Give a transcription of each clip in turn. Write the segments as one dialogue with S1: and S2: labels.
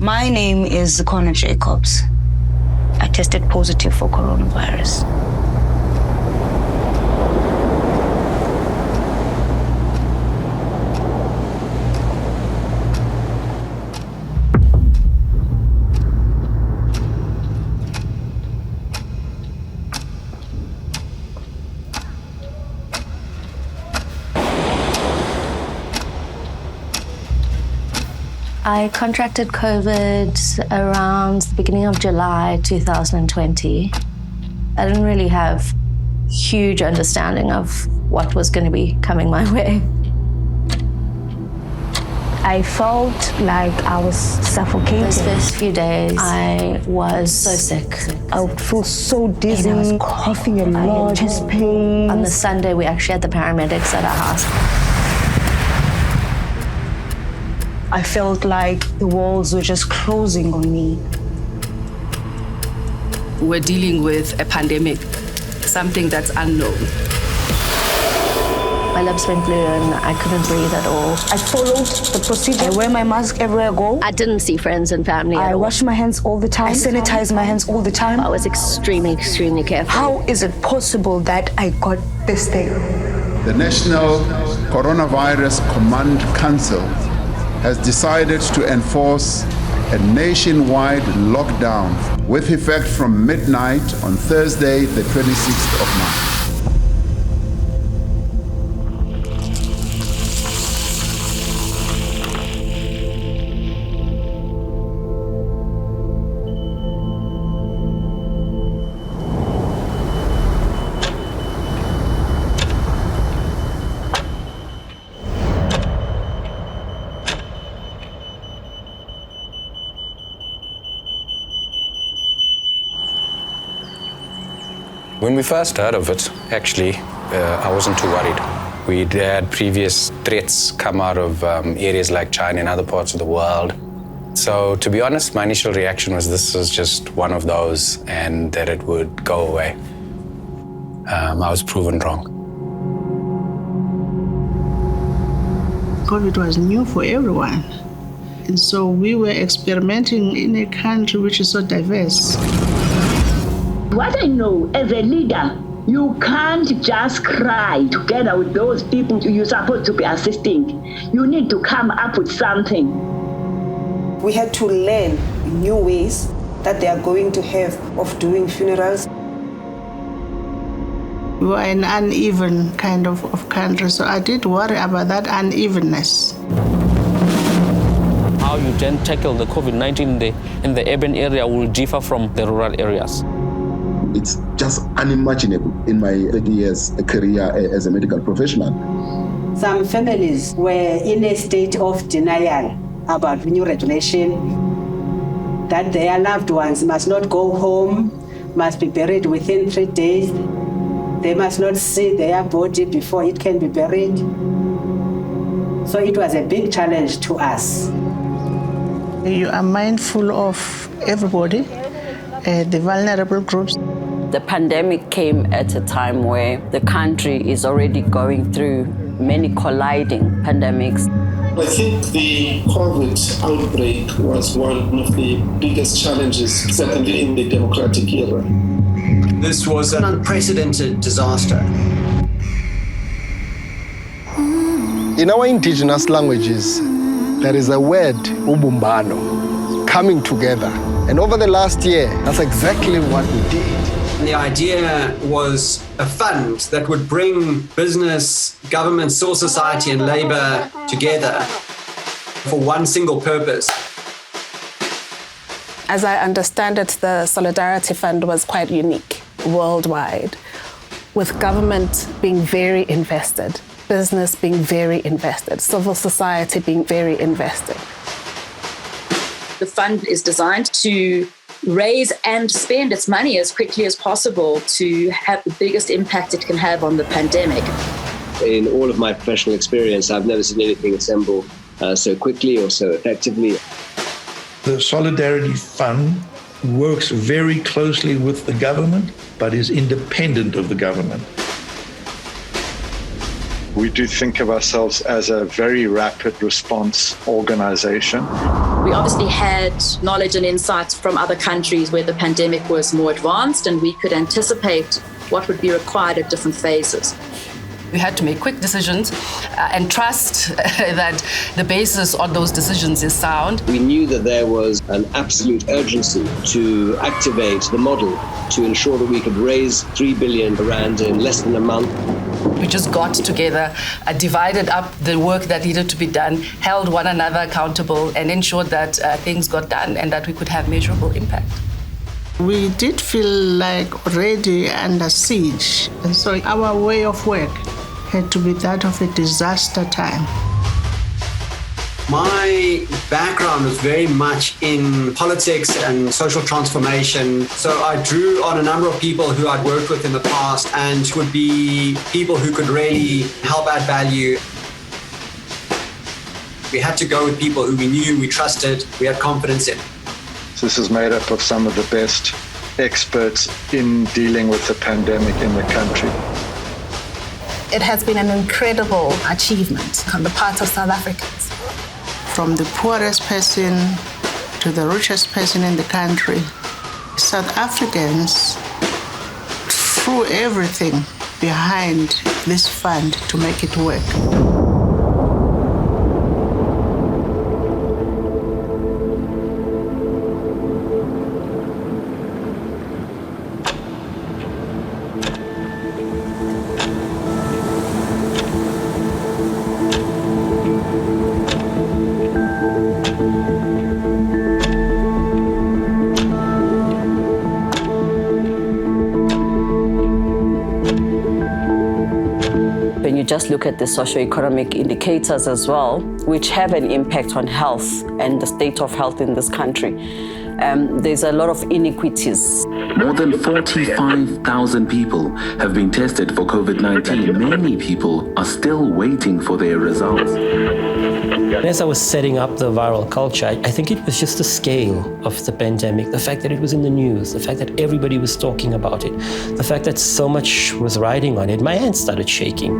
S1: My name is Connor Jacobs. I tested positive for coronavirus.
S2: I contracted COVID around the beginning of July 2020. I didn't really have huge understanding of what was going to be coming my way.
S1: I felt like I was suffocating.
S2: Those first few days, I was so sick.
S1: I would feel so dizzy, I was coughing a lot, chest pain.
S2: On the Sunday, we actually had the paramedics at our house.
S1: I felt like the walls were just closing on me.
S3: We're dealing with a pandemic, something that's unknown.
S2: My lips went blue and I couldn't breathe at all.
S1: I followed the procedure. I wear my mask everywhere I go.
S2: I didn't see friends and family at all.
S1: I wash my hands all the time. I sanitize my hands all the time.
S2: I was extremely careful.
S1: How is it possible that I got this thing?
S4: The National Coronavirus Command Council has decided to enforce a nationwide lockdown with effect from midnight on Thursday, the 26th of March.
S5: When we first heard of it, actually, I wasn't too worried. We'd had previous threats come out of areas like China and other parts of the world. So, to be honest, my initial reaction was this was just one of those and that it would go away. I was proven wrong.
S6: COVID was new for everyone. And so we were experimenting in a country which is so diverse.
S7: What I know, as a leader, you can't just cry together with those people you're supposed to be assisting. You need to come up with something.
S8: We had to learn new ways that they are going to have of doing funerals.
S6: We were an uneven kind of country, so I did worry about that unevenness.
S9: How you then tackle the COVID-19 in the urban area will differ from the rural areas.
S10: It's just unimaginable in my 30 years career as a medical professional.
S8: Some families were in a state of denial about new regulation, that their loved ones must not go home, must be buried within 3 days. They must not see their body before it can be buried. So it was a big challenge to us.
S6: You are mindful of everybody, the vulnerable groups.
S11: The pandemic came at a time where the country is already going through many colliding pandemics.
S12: I think the COVID outbreak was one of the biggest challenges, certainly in the democratic era.
S13: This was an unprecedented disaster.
S14: In our indigenous languages, there is a word, ubumbano, coming together. And over the last year, that's exactly what we did.
S13: The idea was a fund that would bring business, government, civil society, and labor together for one single purpose.
S15: As I understand it, the Solidarity Fund was quite unique worldwide, with government being very invested, business being very invested, civil society being very invested.
S16: The fund is designed to raise and spend its money as quickly as possible to have the biggest impact it can have on the pandemic.
S17: In all of my professional experience, I've never seen anything assemble so quickly or so effectively.
S18: The Solidarity Fund works very closely with the government, but is independent of the government.
S19: We do think of ourselves as a very rapid response organization.
S16: We obviously had knowledge and insights from other countries where the pandemic was more advanced, and we could anticipate what would be required at different phases.
S3: We had to make quick decisions and trust that the basis on those decisions is sound.
S17: We knew that there was an absolute urgency to activate the model to ensure that we could raise 3 billion rand in less than a month.
S3: We just got together, divided up the work that needed to be done, held one another accountable, and ensured that things got done and that we could have measurable impact.
S6: We did feel like already under siege, and so our way of work had to be that of a disaster time.
S13: My background was very much in politics and social transformation, so I drew on a number of people who I'd worked with in the past and would be people who could really help add value. We had to go with people who we knew, we trusted, we had confidence in.
S19: This is made up of some of the best experts in dealing with the pandemic in the country.
S15: It has been an incredible achievement on the part of South Africans.
S6: From the poorest person to the richest person in the country, South Africans threw everything behind this fund to make it work.
S11: Just look at the socio-economic indicators as well, which have an impact on health and the state of health in this country. There's a lot of inequities.
S20: More than 45,000 people have been tested for COVID-19. Many people are still waiting for their results.
S21: As I was setting up the viral culture, I think it was just the scale of the pandemic, the fact that it was in the news, the fact that everybody was talking about it, the fact that so much was riding on it. My hands started shaking.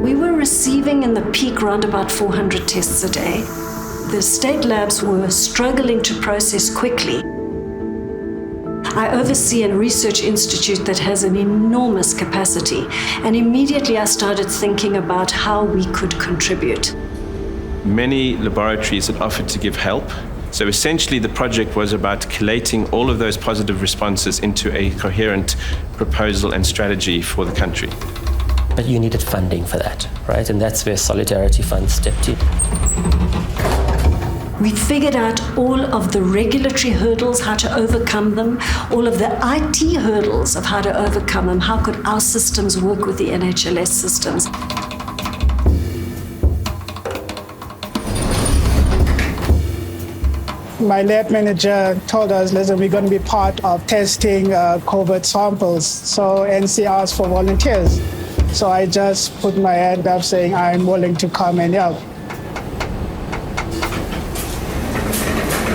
S22: We were receiving in the peak around about 400 tests a day. The state labs were struggling to process quickly. I oversee a research institute that has an enormous capacity, and immediately I started thinking about how we could contribute.
S23: Many laboratories had offered to give help. So essentially the project was about collating all of those positive responses into a coherent proposal and strategy for the country.
S21: But you needed funding for that, right? And that's where Solidarity Fund stepped in.
S22: We figured out all of the regulatory hurdles, how to overcome them, all of the IT hurdles of how to overcome them. How could our systems work with the NHLS systems?
S24: My lab manager told us, listen, we're going to be part of testing COVID samples. So NC asked for volunteers. So I just put my hand up saying I'm willing to come and help.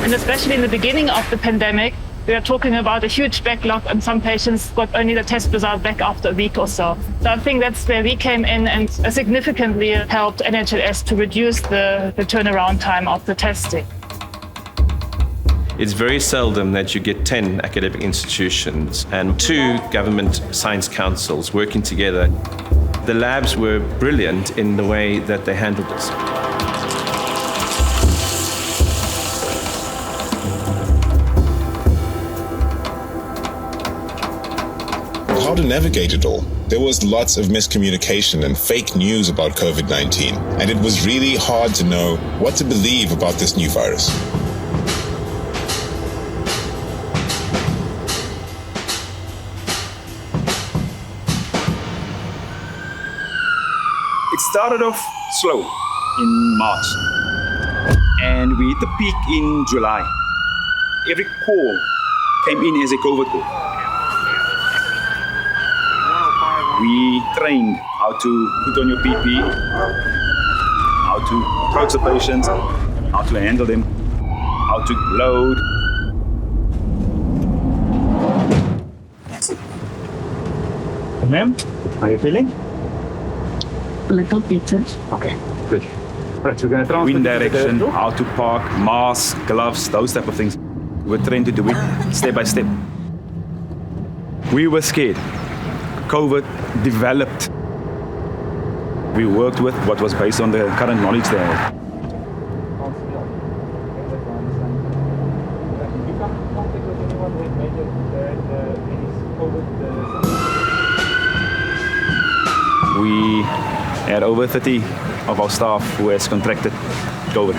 S25: And especially in the beginning of the pandemic, we are talking about a huge backlog, and some patients got only the test result back after a week or so. So I think that's where we came in and significantly helped NHLS to reduce the turnaround time of the testing.
S23: It's very seldom that you get 10 academic institutions and 2 government science councils working together. The labs were brilliant in the way that they handled this.
S26: How to navigate it all. There was lots of miscommunication and fake news about COVID-19, and it was really hard to know what to believe about this new virus.
S27: It started off slow in March, and we hit the peak in July. Every call came in as a COVID call. We trained how to put on your PPE, how to approach the patients, how to handle them, how to load. ma'am. How are you feeling?
S1: A little better.
S27: Okay, good. Right, we're going to transfer wind direction, how to park, masks, gloves, those type of things. We're trained to do it step by step. We were scared. COVID developed. We worked with what was based on the current knowledge they had. We had over 30 of our staff who has contracted COVID.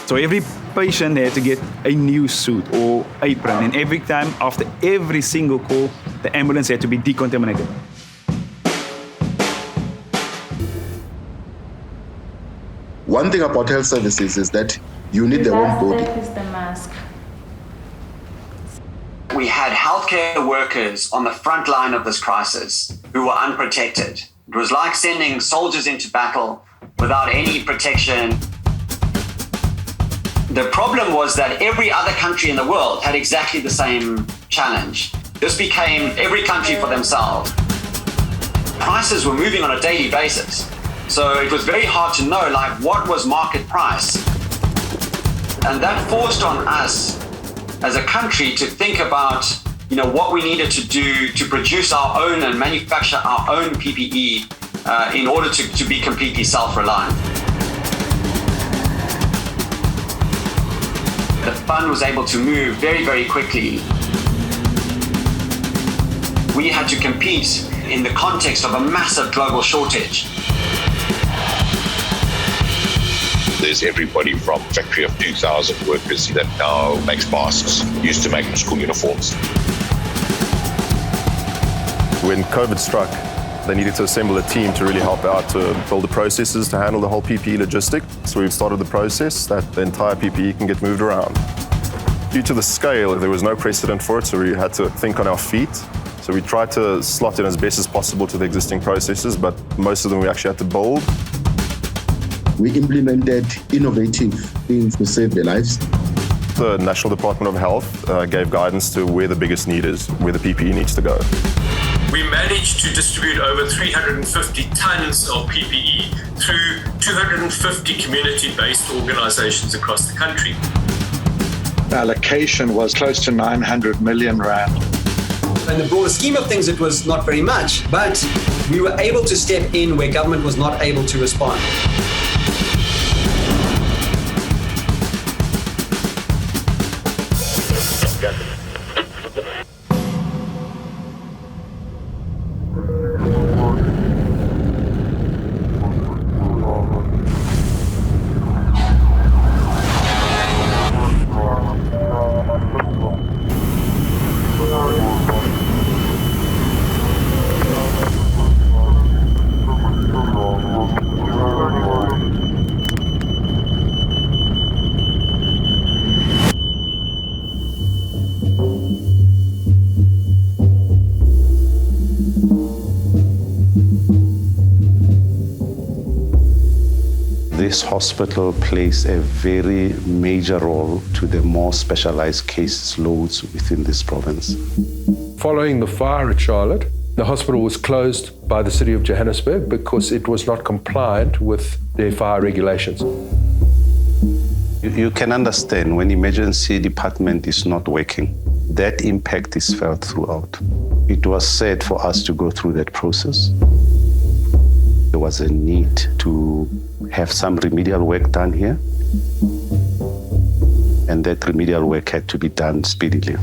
S27: So every patient had to get a new suit or apron, and every time after every single call, the ambulance had to be decontaminated.
S2: One thing about health services is that you need their own body.
S1: Is the mask.
S13: We had healthcare workers on the front line of this crisis who were unprotected. It was like sending soldiers into battle without any protection. The problem was that every other country in the world had exactly the same challenge. This became every country for themselves. Prices were moving on a daily basis. So it was very hard to know, like, what was market price? And that forced on us as a country to think about, what we needed to do to produce our own and manufacture our own PPE in order to be completely self-reliant. The fund was able to move very, very quickly. We had to compete in the context of a massive global shortage.
S4: There's everybody from a factory of 2,000 workers that now makes masks, used to make school uniforms.
S5: When COVID struck, they needed to assemble a team to really help out to build the processes to handle the whole PPE logistic. So we've started the process that the entire PPE can get moved around. Due to the scale, there was no precedent for it, so we had to think on our feet. So we tried to slot in as best as possible to the existing processes, but most of them we actually had to build.
S2: We implemented innovative things to save their lives.
S5: The National Department of Health gave guidance to where the biggest need is, where the PPE needs to go.
S7: We managed to distribute over 350 tons of PPE through 250 community-based organizations across the country.
S19: The allocation was close to 900 million rand.
S13: In the broader scheme of things, it was not very much, but we were able to step in where government was not able to respond.
S9: This hospital plays a very major role to the more specialized case loads within this province.
S10: Following the fire at Charlotte, the hospital was closed by the city of Johannesburg because it was not compliant with their fire regulations.
S9: You can understand when emergency department is not working, that impact is felt throughout. It was said for us to go through that process. There was a need to have some remedial work done here, and that remedial work had to be done speedily.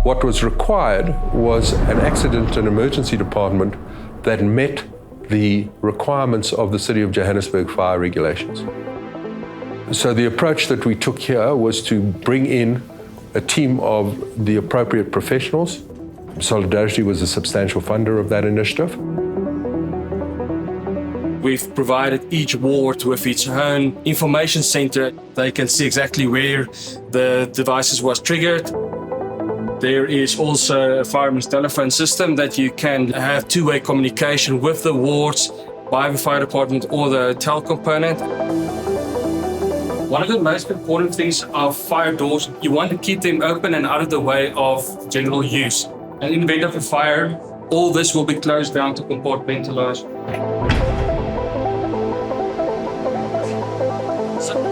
S10: What was required was an accident and emergency department that met the requirements of the City of Johannesburg fire regulations. So the approach that we took here was to bring in a team of the appropriate professionals. Solidarity was a substantial funder of that initiative.
S28: We've provided each ward with its own information center. They can see exactly where the devices was triggered. There is also a fireman's telephone system that you can have two-way communication with the wards by the fire department or the hotel component. One of the most important things are fire doors. You want to keep them open and out of the way of general use. And in the event of a fire, all this will be closed down to compartmentalize.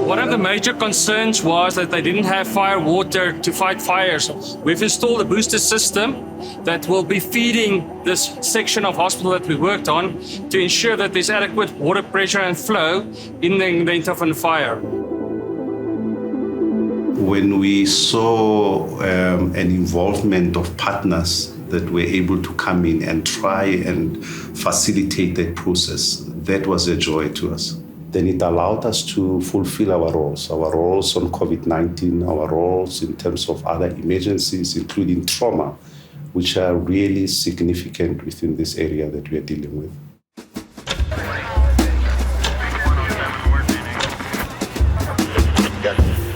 S28: One of the major concerns was that they didn't have fire water to fight fires. We've installed a booster system that will be feeding this section of hospital that we worked on to ensure that there's adequate water pressure and flow in the event of a fire.
S9: When we saw an involvement of partners that were able to come in and try and facilitate that process, that was a joy to us. Then it allowed us to fulfill our roles on COVID-19, our roles in terms of other emergencies, including trauma, which are really significant within this area that we are dealing with.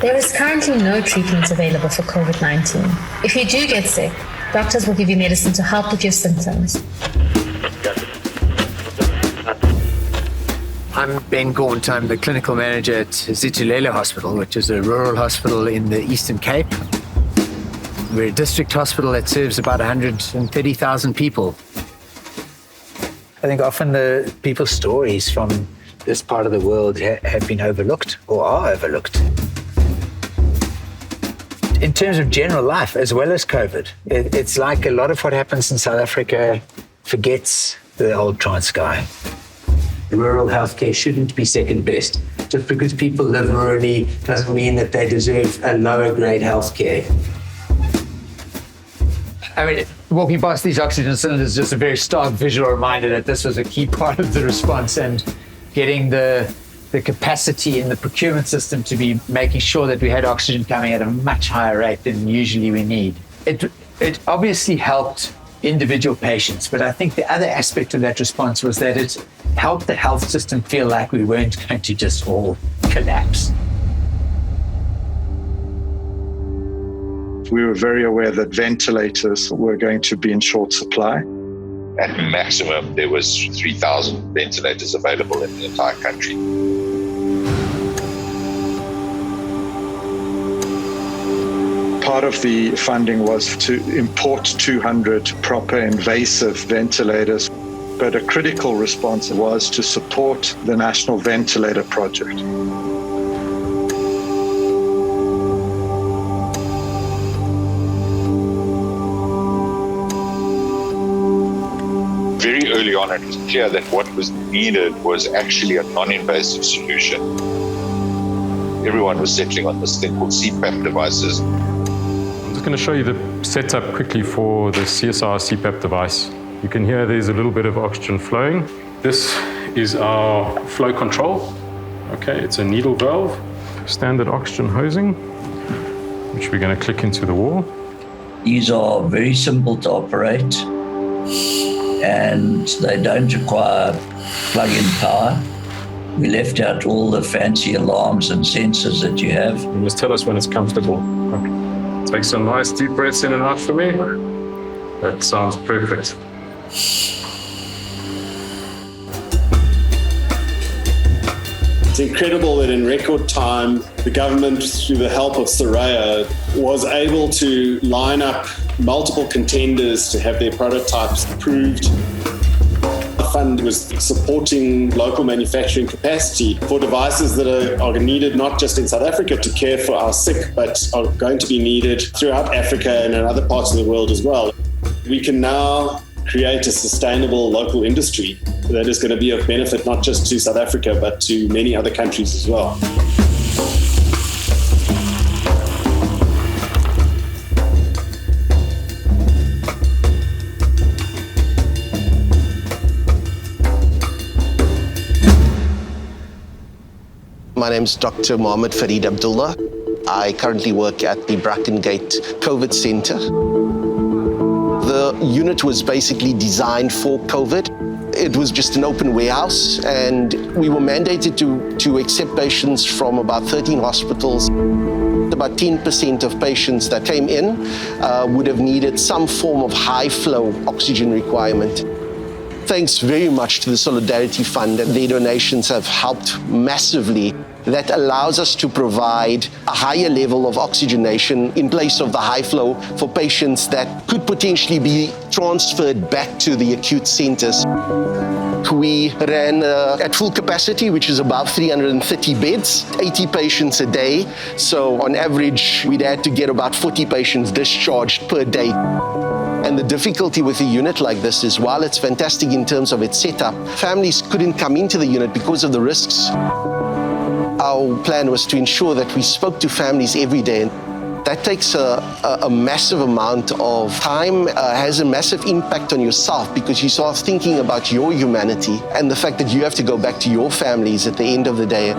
S3: There is currently no treatment available for COVID-19. If you do get sick, doctors will give you medicine to help with your symptoms.
S8: I'm Ben Gaunt. I'm the clinical manager at Ventilator Hospital, which is a rural hospital in the Eastern Cape. We're a district hospital that serves about 130,000 people. I think often the people's stories from this part of the world have been overlooked or are overlooked. In terms of general life, as well as COVID, it's like a lot of what happens in South Africa forgets the old Transkei. Rural healthcare shouldn't be second best. Just because people live rurally doesn't mean that they deserve a lower grade healthcare. I mean, walking past these oxygen cylinders is just a very stark visual reminder that this was a key part of the response, and getting the capacity in the procurement system to be making sure that we had oxygen coming at a much higher rate than usually we need. It obviously helped individual patients, but I think the other aspect of that response was that it helped the health system feel like we weren't going to just all collapse.
S19: We were very aware that ventilators were going to be in short supply.
S4: At maximum, there was 3,000 ventilators available in the entire country.
S19: Part of the funding was to import 200 proper invasive ventilators, but a critical response was to support the National Ventilator Project.
S4: Very early on, it was clear that what was needed was actually a non-invasive solution. Everyone was settling on this thing called CPAP devices.
S12: I'm just going to show you the setup quickly for the CSR CPAP device. You can hear there's a little bit of oxygen flowing. This is our flow control. Okay, it's a needle valve, standard oxygen hosing, which we're going to click into the wall.
S14: These are very simple to operate, and they don't require plug-in power. We left out all the fancy alarms and sensors that you have.
S12: And just tell us when it's comfortable. Okay. Take some nice deep breaths in and out for me. That sounds perfect.
S15: It's incredible that in record time, the government, through the help of Soraya, was able to line up multiple contenders to have their prototypes approved. The fund was supporting local manufacturing capacity for devices that are needed not just in South Africa to care for our sick, but are going to be needed throughout Africa and in other parts of the world as well. We can now create a sustainable local industry that is going to be of benefit not just to South Africa, but to many other countries as well.
S16: My name is Dr. Mohammed Farid Abdullah. I currently work at the Brackengate COVID Center. The unit was basically designed for COVID. It was just an open warehouse, and we were mandated to accept patients from about 13 hospitals. About 10% of patients that came in would have needed some form of high-flow oxygen requirement. Thanks very much to the Solidarity Fund, and their donations have helped massively. that allows us to provide a higher level of oxygenation in place of the high flow for patients that could potentially be transferred back to the acute centers. We ran at full capacity, which is about 330 beds, 80 patients a day. So on average, we'd had to get about 40 patients discharged per day. And the difficulty with a unit like this is, while it's fantastic in terms of its setup, families couldn't come into the unit because of the risks. Our plan was to ensure that we spoke to families every day. That takes a massive amount of time, has a massive impact on yourself because you start thinking about your humanity and the fact that you have to go back to your families at the end of the day.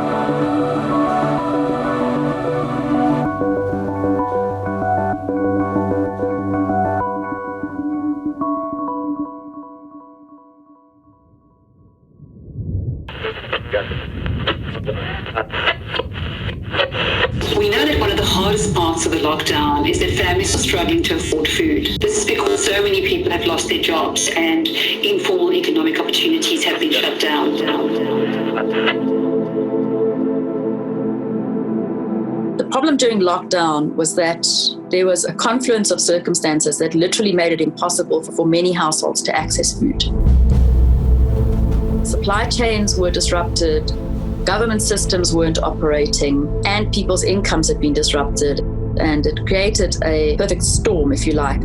S6: We know that one of the hardest parts of the lockdown is that families are struggling to afford food. This is because so many people have lost their jobs and informal economic opportunities have been shut down.
S11: The problem during lockdown was that there was a confluence of circumstances that literally made it impossible for many households to access food. Supply chains were disrupted, government systems weren't operating, and people's incomes had been disrupted, and it created a perfect storm, if you like.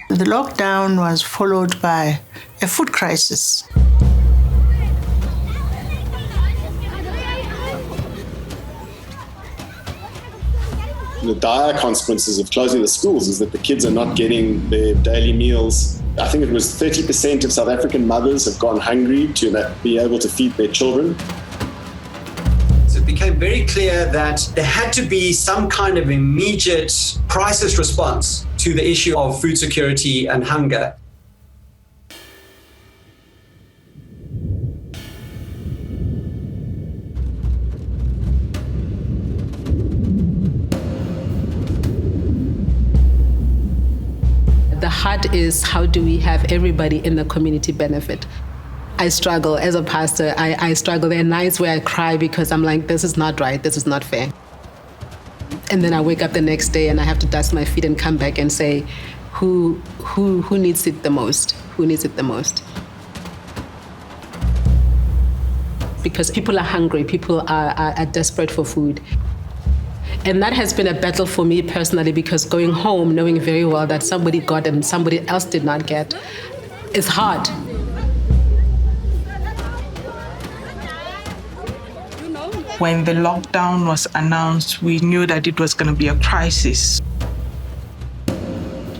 S17: The lockdown was followed by a food crisis.
S15: The dire consequences of closing the schools is that the kids are not getting their daily meals. I think it was 30% of South African mothers have gone hungry to be able to feed their children.
S13: So it became very clear that there had to be some kind of immediate crisis response to the issue of food security and hunger.
S18: The heart is, how do we have everybody in the community benefit? I struggle as a pastor. I struggle. There are nights where I cry because I'm like, this is not right. This is not fair. And then I wake up the next day and I have to dust my feet and come back and say, who needs it the most? Who needs it the most? Because people are hungry. People are desperate for food. And that has been a battle for me personally, because going home knowing very well that somebody got and somebody else did not get is hard.
S17: When the lockdown was announced, we knew that it was going to be a crisis.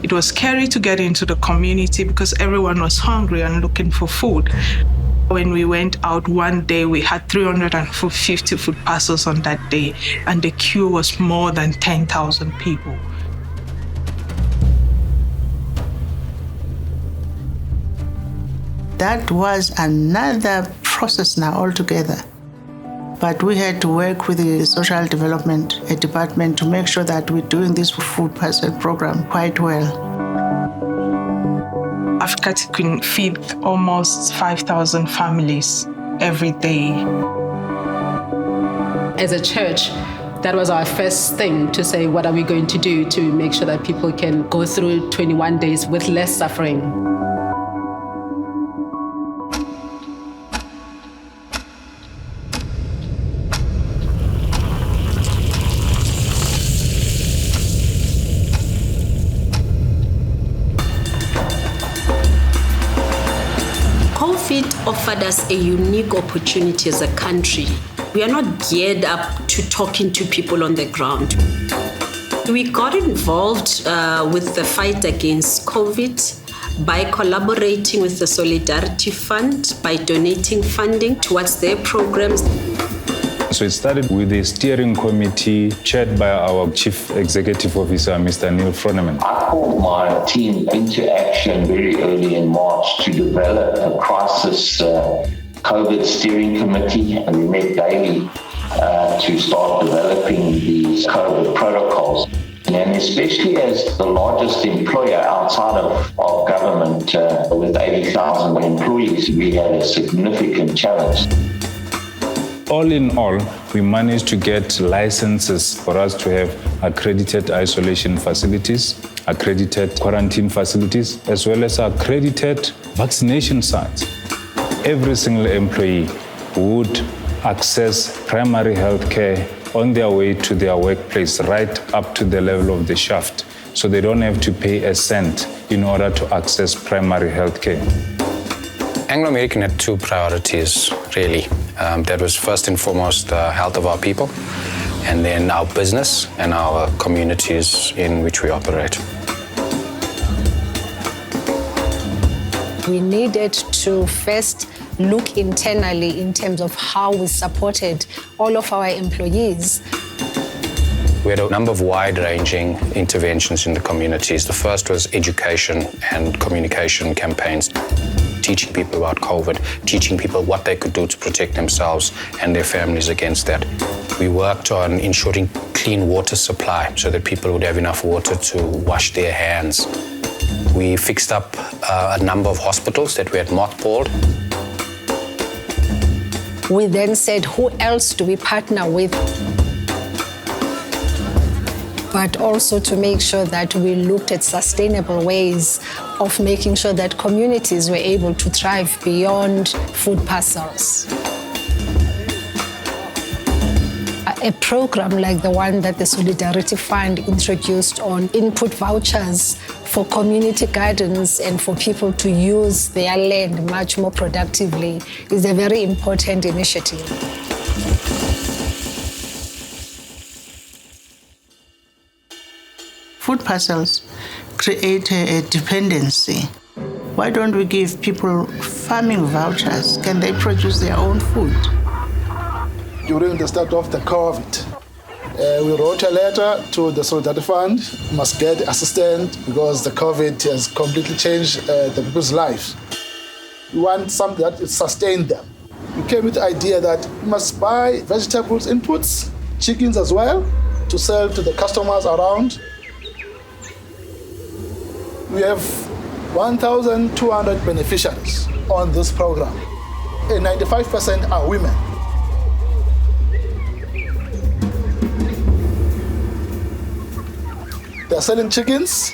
S17: It was scary to get into the community because everyone was hungry and looking for food. When we went out one day, we had 350 food parcels on that day, and the queue was more than 10,000 people. That was another process now altogether. But we had to work with the social development department to make sure that we're doing this food parcel program quite well. Africa can feed almost 5,000 families every day.
S18: As a church, that was our first thing to say, what are we going to do to make sure that people can go through 21 days with less suffering?
S20: COVID offered us a unique opportunity as a country. We are not geared up to talking to people on the ground. We got involved with the fight against COVID by collaborating with the Solidarity Fund, by donating funding towards their programs.
S21: So it started with a steering committee chaired by our Chief Executive Officer, Mr. Neil Froneman.
S22: I called my team into action very early in March to develop a crisis COVID steering committee, and we met daily to start developing these COVID protocols. And especially as the largest employer outside of government, with 80,000 employees, we had a significant challenge.
S21: All in all, we managed to get licenses for us to have accredited isolation facilities, accredited quarantine facilities, as well as accredited vaccination sites. Every single employee would access primary health care on their way to their workplace, right up to the level of the shaft, so they don't have to pay a cent in order to access primary health care.
S1: Anglo American had two priorities, really. That was first and foremost the health of our people, and then our business and our communities in which we operate.
S2: We needed to first look internally in terms of how we supported all of our employees.
S1: We had a number of wide-ranging interventions in the communities. The first was education and communication campaigns, teaching people about COVID, teaching people what they could do to protect themselves and their families against that. We worked on ensuring clean water supply so that people would have enough water to wash their hands. We fixed up a number of hospitals that we had mothballed.
S2: We then said, who else do we partner with? But also to make sure that we looked at sustainable ways of making sure that communities were able to thrive beyond food parcels. A program like the one that the Solidarity Fund introduced on input vouchers for community gardens and for people to use their land much more productively is a very important initiative.
S5: Food parcels create a dependency. Why don't we give people farming vouchers? Can they produce their own food?
S23: During the start of the COVID, we wrote a letter to the Solidarity Fund, must get assistance because the COVID has completely changed the people's lives. We want something that will sustain them. We came with the idea that we must buy vegetables inputs, chickens as well, to sell to the customers around. We have 1,200 beneficiaries on this program, and 95% are women. They're selling chickens,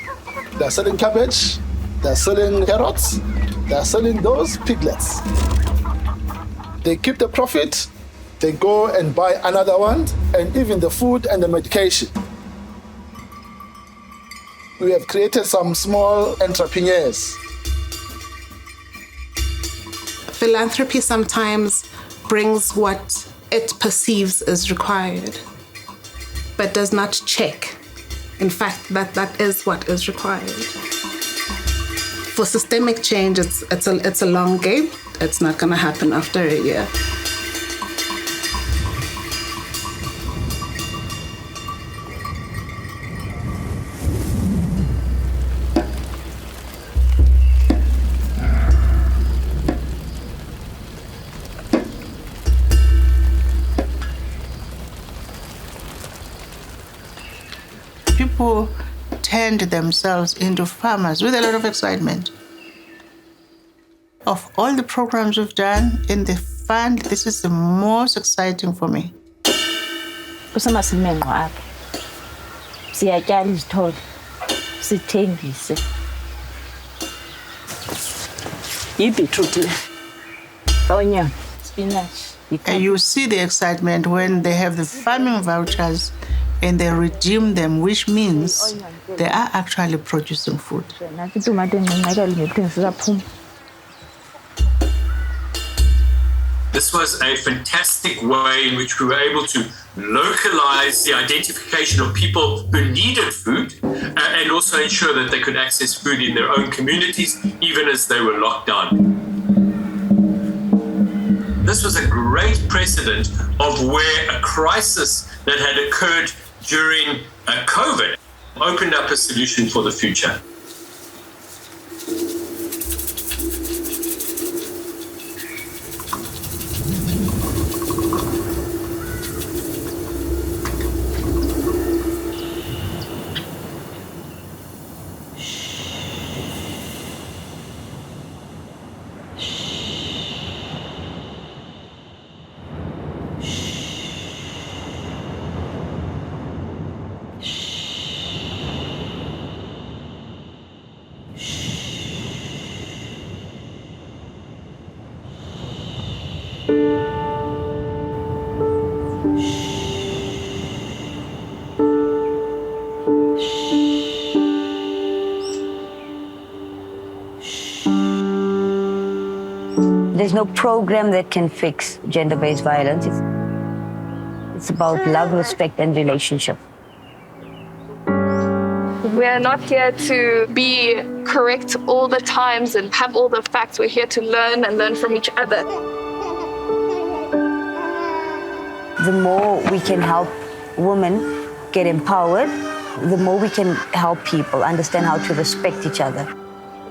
S23: they're selling cabbage, they're selling carrots, they're selling those piglets. They keep the profit, they go and buy another one, and even the food and the medication. We have created some small entrepreneurs.
S17: Philanthropy sometimes brings what it perceives as required, but does not check. In fact, that is what is required. For systemic change, it's a long game. It's not going to happen after a year.
S5: People turned themselves into farmers with a lot of excitement. Of all the programs we've done in the fund, this is the most exciting for me.
S24: Kusemasimengqo apha. Siyatyala izithole. Sithengise. Yibhitruthi le. Onyama, spinach.
S5: And you see the excitement when they have the farming vouchers and they redeem them, which means they are actually producing food.
S7: This was a fantastic way in which we were able to localize the identification of people who needed food and also ensure that they could access food in their own communities, even as they were locked down. This was a great precedent of where a crisis that had occurred during COVID opened up a solution for the future.
S3: There's no program that can fix gender-based violence. It's about love, respect, and relationship.
S8: We are not here to be correct all the times and have all the facts. We're here to learn and learn from each other.
S3: The more we can help women get empowered, the more we can help people understand how to respect each other.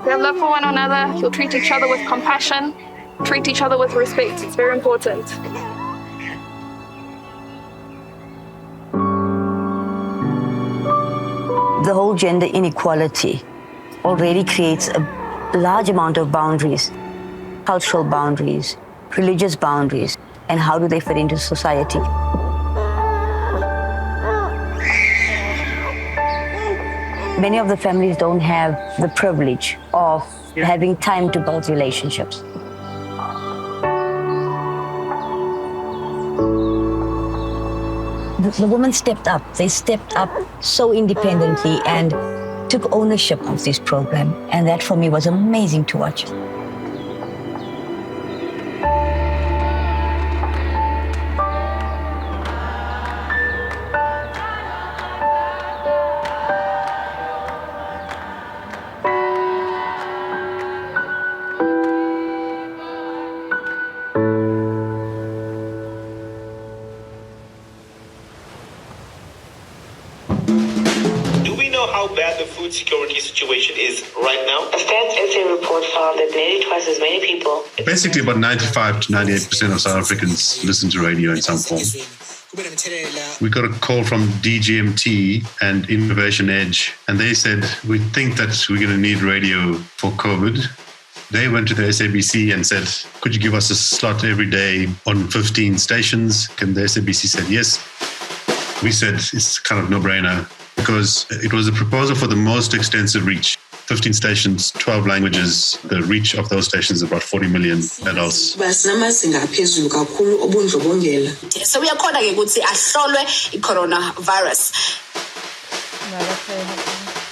S8: We have love for one another. You'll treat each other with compassion, treat each other with respect. It's very important.
S3: The whole gender inequality already creates a large amount of boundaries, cultural boundaries, religious boundaries, and how do they fit into society? Many of the families don't have the privilege of having time to build relationships. The women stepped up. They stepped up so independently and took ownership of this program. And that for me was amazing to watch.
S9: How bad the food security situation is right now?
S6: A Stats SA report found that nearly twice as many people.
S10: Basically, about 95 to 98% of South Africans listen to radio in some form. We got a call from DGMT and Innovation Edge, and they said, we think that we're going to need radio for COVID. They went to the SABC and said, could you give us a slot every day on 15 stations? And the SABC said yes. We said it's kind of no-brainer, because it was a proposal for the most extensive reach. 15 stations, 12 languages. The reach of those stations is about 40 million adults.
S6: So uyakhona ke ukuthi ahlolwe i-coronavirus.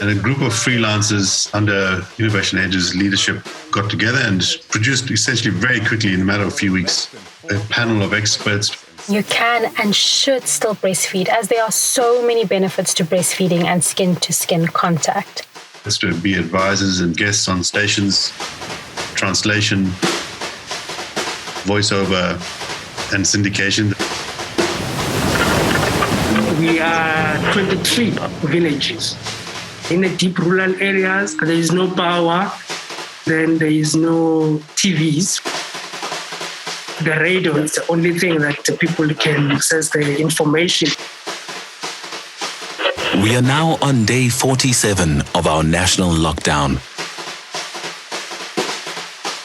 S10: And a group of freelancers under Innovation Edge's leadership got together and produced essentially very quickly, in a matter of a few weeks, a panel of experts.
S25: You can and should still breastfeed, as there are so many benefits to breastfeeding and skin-to-skin contact.
S10: It's to be advisors and guests on stations, translation, voiceover, and syndication.
S26: We are 23 villages. In the deep rural areas, there is no power, then there is no TVs. The radio is the only thing that the people can access the information.
S27: We are now on day 47 of our national lockdown.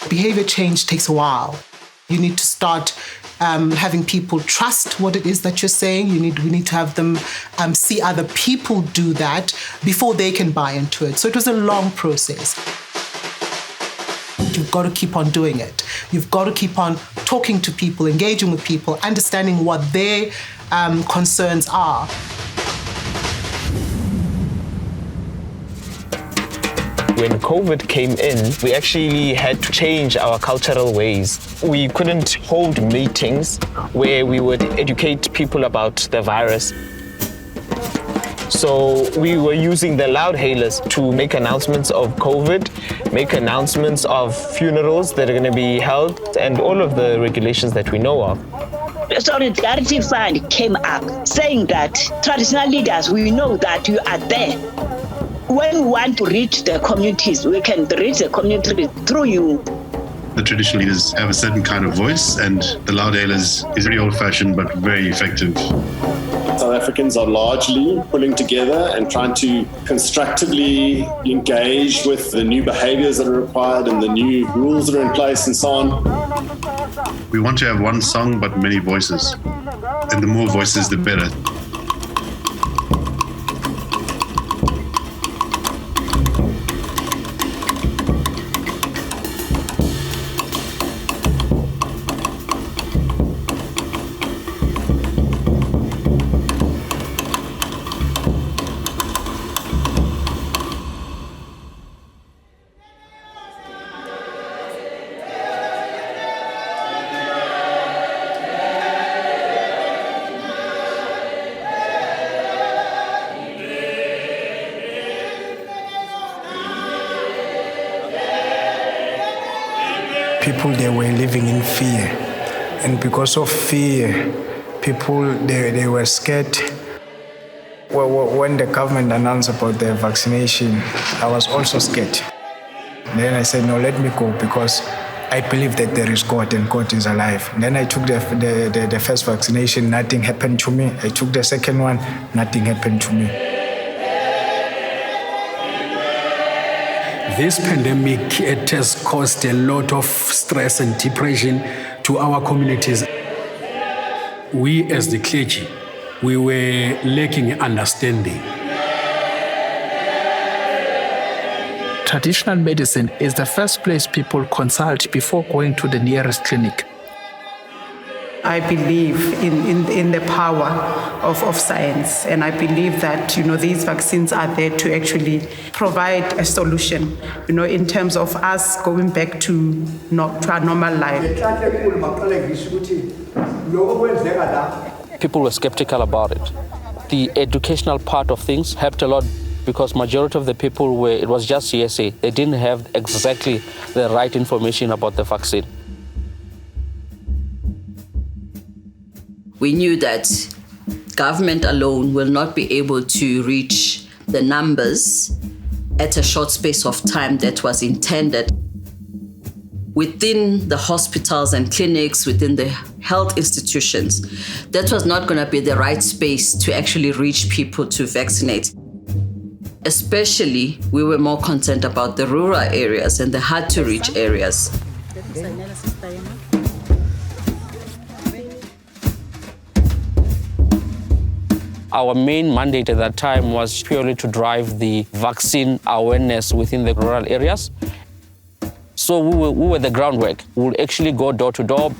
S28: Behavior change takes a while. You need to start having people trust what it is that you're saying. We need to have them see other people do that before they can buy into it. So it was a long process. You've got to keep on doing it. You've got to keep on talking to people, engaging with people, understanding what their concerns are.
S9: When COVID came in, we actually had to change our cultural ways. We couldn't hold meetings where we would educate people about the virus. So we were using the loud hailers to make announcements of COVID, make announcements of funerals that are going to be held, and all of the regulations that we know of.
S24: The Solidarity Fund came up saying that traditional leaders, we know that you are there. When we want to reach the communities, we can reach the community through you.
S10: The traditional leaders have a certain kind of voice, and the loud hailers is very old-fashioned but very effective.
S15: South Africans are largely pulling together and trying to constructively engage with the new behaviours that are required and the new rules that are in place and so on.
S10: We want to have one song but many voices, and the more voices, the better.
S4: people, they were living in fear. And because of fear, people, they were scared. When the government announced about the vaccination, I was also scared. Then I said, no, let me go, because I believe that there is God and God is alive. Then I took the first vaccination, nothing happened to me. I took the second one, nothing happened to me.
S11: This pandemic, it has caused a lot of stress and depression to our communities. We as the clergy, we were lacking understanding.
S12: Traditional medicine is the first place people consult before going to the nearest clinic.
S13: I believe in the power of science, and I believe that these vaccines are there to actually provide a solution, in terms of us going back to our normal life.
S14: People were skeptical about it. The educational part of things helped a lot, because majority of the people it was just hearsay. They didn't have exactly the right information about the vaccine.
S20: We knew that government alone will not be able to reach the numbers at a short space of time that was intended. Within the hospitals and clinics, within the health institutions, that was not going to be the right space to actually reach people to vaccinate. Especially, we were more concerned about the rural areas and the hard-to-reach areas.
S14: Our main mandate at that time was purely to drive the vaccine awareness within the rural areas. So we were the groundwork. We would actually go door to door.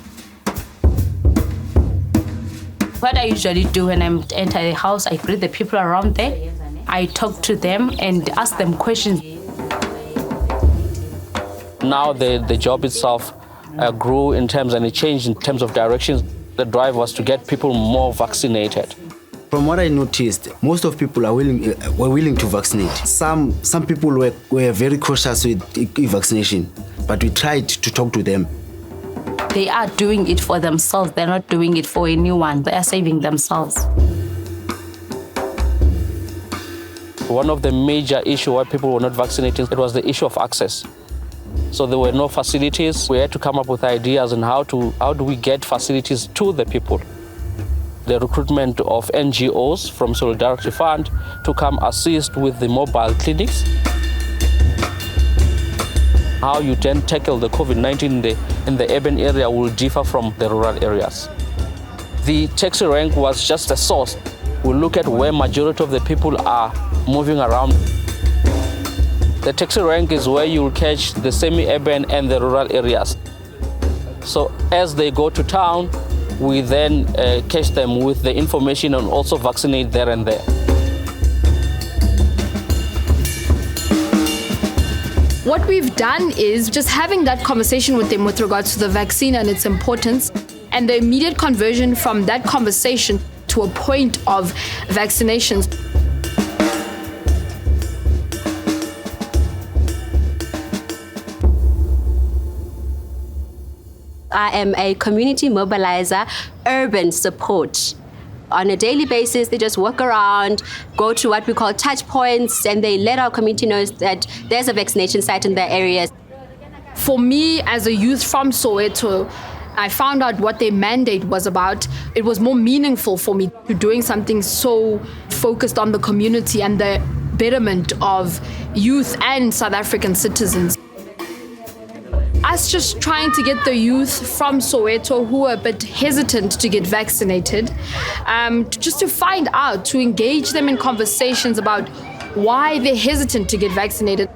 S16: What I usually do when I enter the house, I greet the people around there. I talk to them and ask them questions.
S14: Now the job itself grew in terms, and it changed in terms of directions. The drive was to get people more vaccinated.
S18: From what I noticed, most of people were willing to vaccinate. Some people were very cautious with vaccination, but we tried to talk to them.
S16: They are doing it for themselves. They're not doing it for anyone. They are saving themselves.
S14: One of the major issues why people were not vaccinating, it was the issue of access. So there were no facilities. We had to come up with ideas on how do we get facilities to the people. The recruitment of NGOs from Solidarity Fund to come assist with the mobile clinics. How you then tackle the COVID-19 in the urban area will differ from the rural areas. The taxi rank was just a source. We look at where majority of the people are moving around. The taxi rank is where you will catch the semi-urban and the rural areas. So as they go to town, we then catch them with the information and also vaccinate there and there.
S19: What we've done is just having that conversation with them with regards to the vaccine and its importance, and the immediate conversion from that conversation to a point of vaccinations.
S25: I am a community mobilizer, urban support. On a daily basis, they just walk around, go to what we call touch points, and they let our community know that there's a vaccination site in their areas.
S19: For me, as a youth from Soweto, I found out what their mandate was about. It was more meaningful for me to doing something so focused on the community and the betterment of youth and South African citizens. Us just trying to get the youth from Soweto who are a bit hesitant to get vaccinated, just to find out, to engage them in conversations about why they're hesitant to get vaccinated.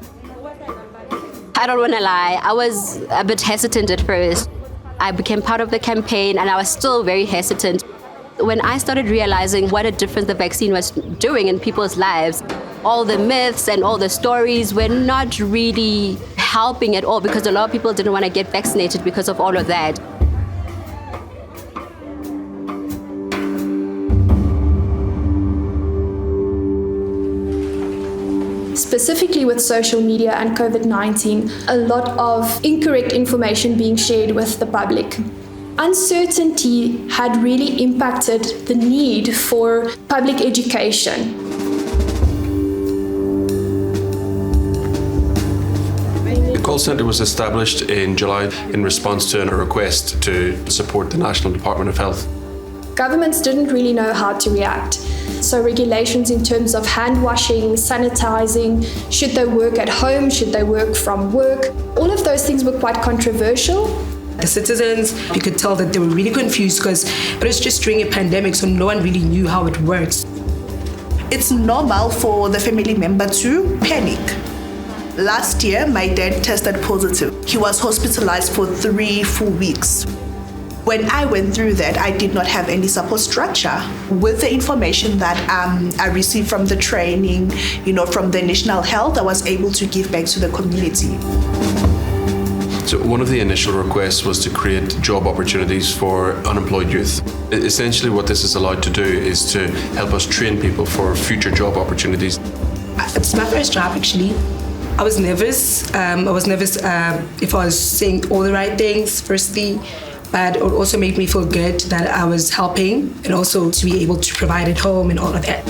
S25: I don't want to lie, I was a bit hesitant at first. I became part of the campaign and I was still very hesitant. When I started realizing what a difference the vaccine was doing in people's lives, all the myths and all the stories were not really helping at all, because a lot of people didn't want to get vaccinated because of all of that.
S1: specifically with social media and COVID-19, a lot of incorrect information being shared with the public. Uncertainty had really impacted the need for public education.
S2: The call centre was established in July in response to a request to support the National Department of Health.
S1: Governments didn't really know how to react. So regulations in terms of hand washing, sanitizing, should they work at home, should they work from work, all of those things were quite controversial.
S5: The citizens, you could tell that they were really confused because it was just during a pandemic, so no one really knew how it works.
S7: It's normal for the family member to panic. Last year, my dad tested positive. He was hospitalized for 3 full weeks. When I went through that, I did not have any support structure. With the information that I received from the training, from the National Health, I was able to give back to the community.
S2: So one of the initial requests was to create job opportunities for unemployed youth. Essentially what this is allowed to do is to help us train people for future job opportunities.
S5: It's my first job, actually. I was nervous. If I was saying all the right things, firstly, but it also made me feel good that I was helping and also to be able to provide at home and all of that.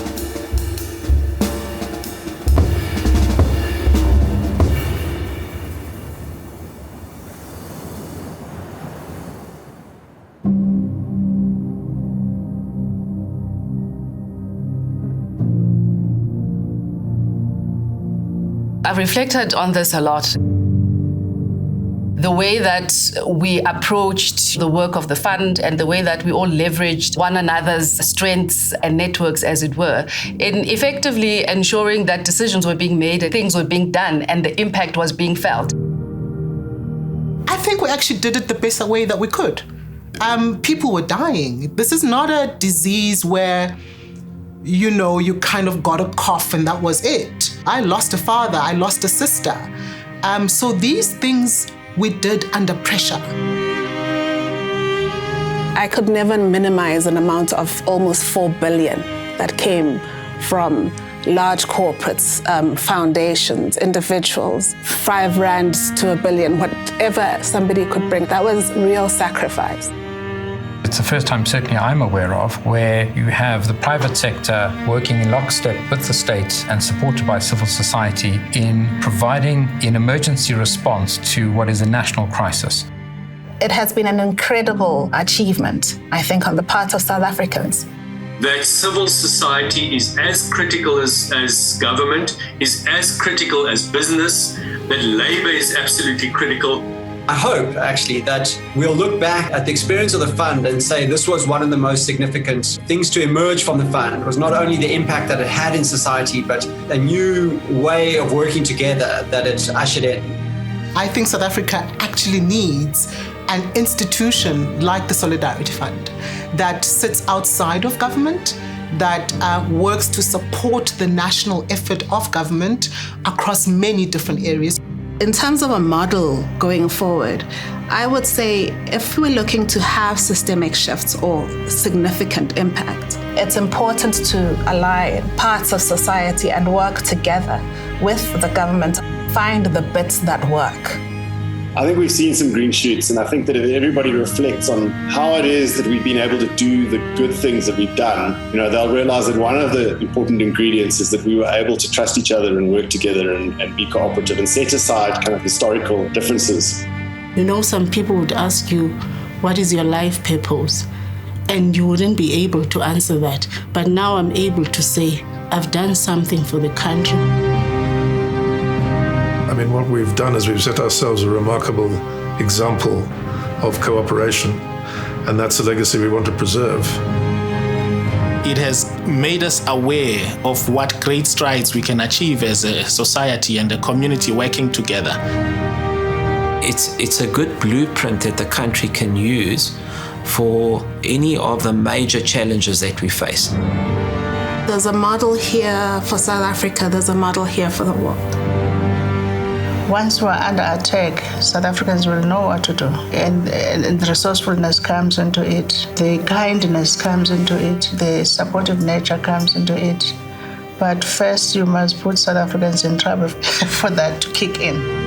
S17: I've reflected on this a lot. The way that we approached the work of the fund and the way that we all leveraged one another's strengths and networks, as it were, in effectively ensuring that decisions were being made and things were being done and the impact was being felt.
S28: I think we actually did it the best way that we could. People were dying. This is not a disease where, you kind of got a cough and that was it. I lost a father, I lost a sister. So these things we did under pressure.
S21: I could never minimize an amount of almost 4 billion that came from large corporates, foundations, individuals, 5 rands to a billion, whatever somebody could bring. That was real sacrifice.
S22: It's the first time, certainly I'm aware of, where you have the private sector working in lockstep with the state and supported by civil society in providing an emergency response to what is a national crisis.
S21: It has been an incredible achievement, I think, on the part of South Africans.
S23: That civil society is as critical as government, is as critical as business, that labor is absolutely critical.
S29: I hope, actually, that we'll look back at the experience of the fund and say this was one of the most significant things to emerge from the fund. It was not only the impact that it had in society, but a new way of working together that it ushered in.
S28: I think South Africa actually needs an institution like the Solidarity Fund that sits outside of government, that works to support the national effort of government across many different areas.
S21: In terms of a model going forward, I would say if we're looking to have systemic shifts or significant impact, it's important to align parts of society and work together with the government, find the bits that work.
S15: I think we've seen some green shoots, and I think that if everybody reflects on how it is that we've been able to do the good things that we've done, they'll realize that one of the important ingredients is that we were able to trust each other and work together and be cooperative and set aside kind of historical differences.
S30: Some people would ask you, what is your life purpose? And you wouldn't be able to answer that. But now I'm able to say, I've done something for the country.
S31: What we've done is we've set ourselves a remarkable example of cooperation, and that's a legacy we want to preserve.
S32: It has made us aware of what great strides we can achieve as a society and a community working together.
S33: It's a good blueprint that the country can use for any of the major challenges that we face.
S21: There's a model here for South Africa, there's a model here for the world.
S7: Once we're under attack, South Africans will know what to do. And the resourcefulness comes into it, the kindness comes into it, the supportive nature comes into it.
S30: But first, you must put South Africans in trouble for that to kick in.